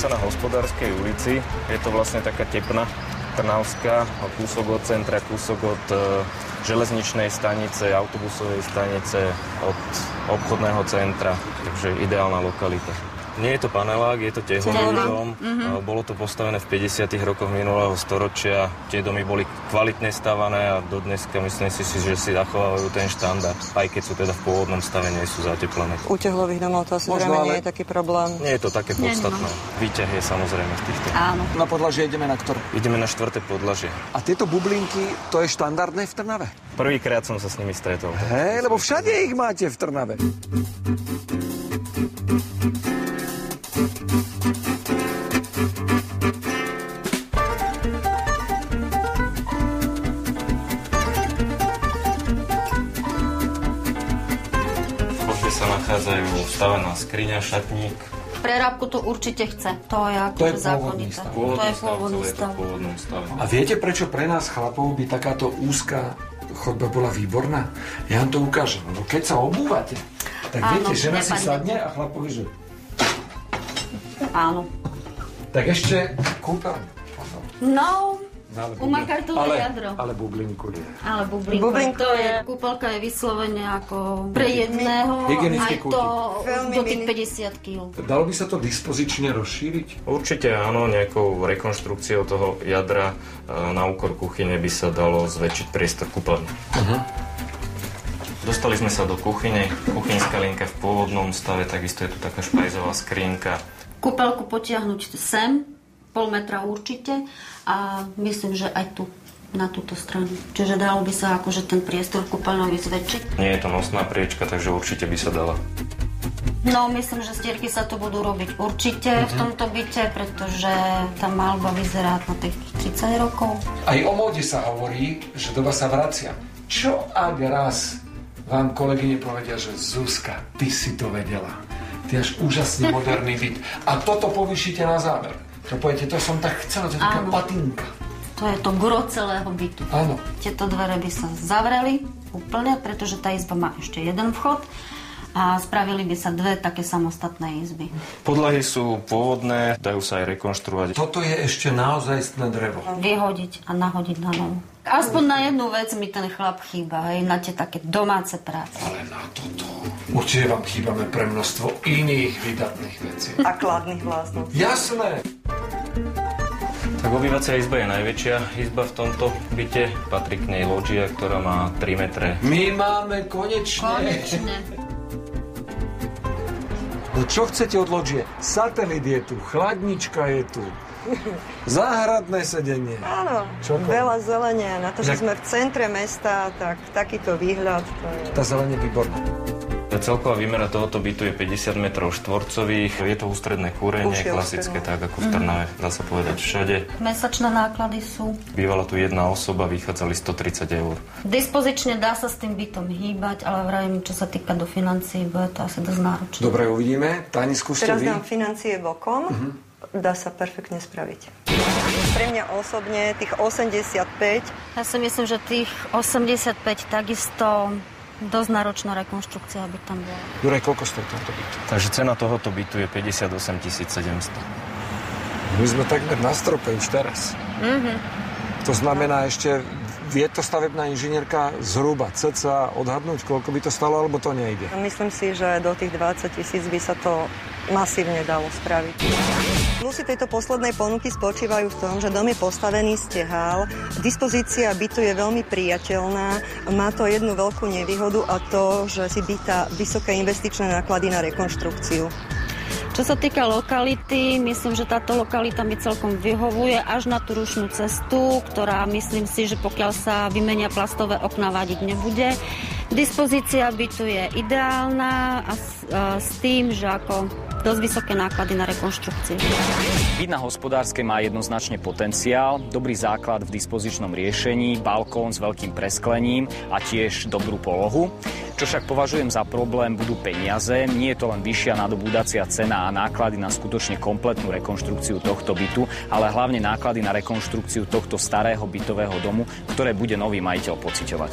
sa na Hospodárskej ulici. Je to vlastne taká tepna trnavská, kúsok od centra, kúsok od železničnej stanice, autobusovej stanice, od obchodného centra. Takže ideálna lokalita. Nie je to panelák, je to tehlový dom. Bolo to postavené v 50. rokoch minulého storočia. Tie domy boli kvalitne stavané a dodneska myslím si, že si zachovávajú ten štandard. Aj keď sú teda v pôvodnom stave, nie sú zateplené. U tehlových domov to asi zrejme nie je taký problém. Nie je to také podstatné. Výťah je samozrejme v týchto. Áno. Na podlažie ideme na ktoré? Ideme na 4. podlažie. A tieto bublinky, to je štandardné v Trnave? Prvýkrát som sa s nimi stretol. Hej, lebo všade ich máte v Trnave. Nachádzajú stavená skriňa, šatník. Prerábku to určite chce. To je akože zákonité. To je pôvodný stav. A viete, prečo pre nás chlapov by takáto úzka chodba bola výborná? Ja vám to ukážem. Lebo keď sa obúvate, tak áno, viete, žena si sadne a chlapovi, že... Áno. Tak ešte kúpeľňu. No... Umakartové jadro. Ale bublinku je. Ale bublinku to je. Kúpelka je vyslovene ako pre jedného. Hygienický aj to do tých 50 kg. Dalo by sa to dispozične rozšíriť? Určite áno, nejakou rekonštrukciou toho jadra na úkor kuchyne by sa dalo zväčšiť priestor kúpeľne. Dostali sme sa do kuchyne. Kuchynská linka v pôvodnom stave, takisto je tu taká špajzová skrinka. Kúpeľku potiahnuť sem, pol metra určite. A myslím, že aj tu, na túto stranu. Čiže dalo by sa akože ten priestor kúpeľnový zväčšiť. Nie je to nosná priečka, takže určite by sa dala. No, myslím, že stierky sa tu budú robiť určite v tomto byte, pretože tá maľba vyzerá na tých 30 rokov. Aj o móde sa hovorí, že doba sa vracia. Čo ak raz vám kolegyne povedia, že Zuzka, ty si to vedela. Ty až úžasne moderný byt. A toto povýšite na záver. To poviete, to som tak chcela, to je taká patinka. To je to gro celého bytu. Áno. Tieto dvere by sa zavreli úplne, pretože tá izba má ešte jeden vchod a spravili by sa dve také samostatné izby. Podlahy sú pôvodné, dajú sa aj rekonštruovať. Toto je ešte naozajstné drevo. Vyhodiť a nahodiť na novo. Aspoň na jednu vec mi ten chlap chýba, hej, na tie také domáce práce. Ale na toto určite vám chýbame pre množstvo iných výdatných vecí. A kladných vlastností. Jasné! Tak obývacia izba je najväčšia izba v tomto byte. Patrí k nej lóžia, ktorá má 3 metre. My máme konečne. No čo chcete od lóžie? Satelit je tu, chladnička je tu. Záhradné sedenie. Áno, veľa zelenia. Na to, že sme v centre mesta, tak takýto výhľad. To je... Tá zelenie je výborná. Celková výmera tohoto bytu je 50 metrov štvorcových. Je to ústredné kúrenie, klasické, tak ako v Trnave, dá sa povedať všade. Mesačné náklady sú. Bývala tu jedna osoba, vychádzali 130 eur. Dispozične dá sa s tým bytom hýbať, ale vravím, čo sa týka do financií, bude to asi dosť náročné. Dobre, uvidíme. Táni, skúste Teraz vy. dám financie bokom. Dá sa perfektne spraviť. Pre mňa osobne tých 85. Ja si myslím, že tých 85 takisto dosť náročná rekonštrukcia, aby tam bola. Juraj, koľko stojí tohto bytu? Takže cena tohoto bytu je 58 700. My sme takmer na strope už teraz. To znamená ešte, vie to stavebná inžinierka zhruba cca odhadnúť, koľko by to stalo, alebo to nejde? Myslím si, že do tých 20 000 by sa to masívne dalo spraviť. Plusy tejto poslednej ponuky spočívajú v tom, že dom je postavený z tehál, dispozícia bytu je veľmi priateľná, má to jednu veľkú nevýhodu a to, že si bytá vysoké investičné náklady na rekonštrukciu. Čo sa týka lokality, myslím, že táto lokalita mi celkom vyhovuje až na tú rušnú cestu, ktorá myslím si, že pokiaľ sa vymenia plastové okná, vadiť nebude. Dispozícia bytu je ideálna a s tým, že ako dosť vysoké náklady na rekonštrukciu. Byt na Hospodárskej má jednoznačne potenciál, dobrý základ v dispozičnom riešení, balkón s veľkým presklením a tiež dobrú polohu. Čo však považujem za problém, budú peniaze. Nie je to len vyššia nadobúdacia cena a náklady na skutočne kompletnú rekonštrukciu tohto bytu, ale hlavne náklady na rekonštrukciu tohto starého bytového domu, ktoré bude nový majiteľ pociťovať.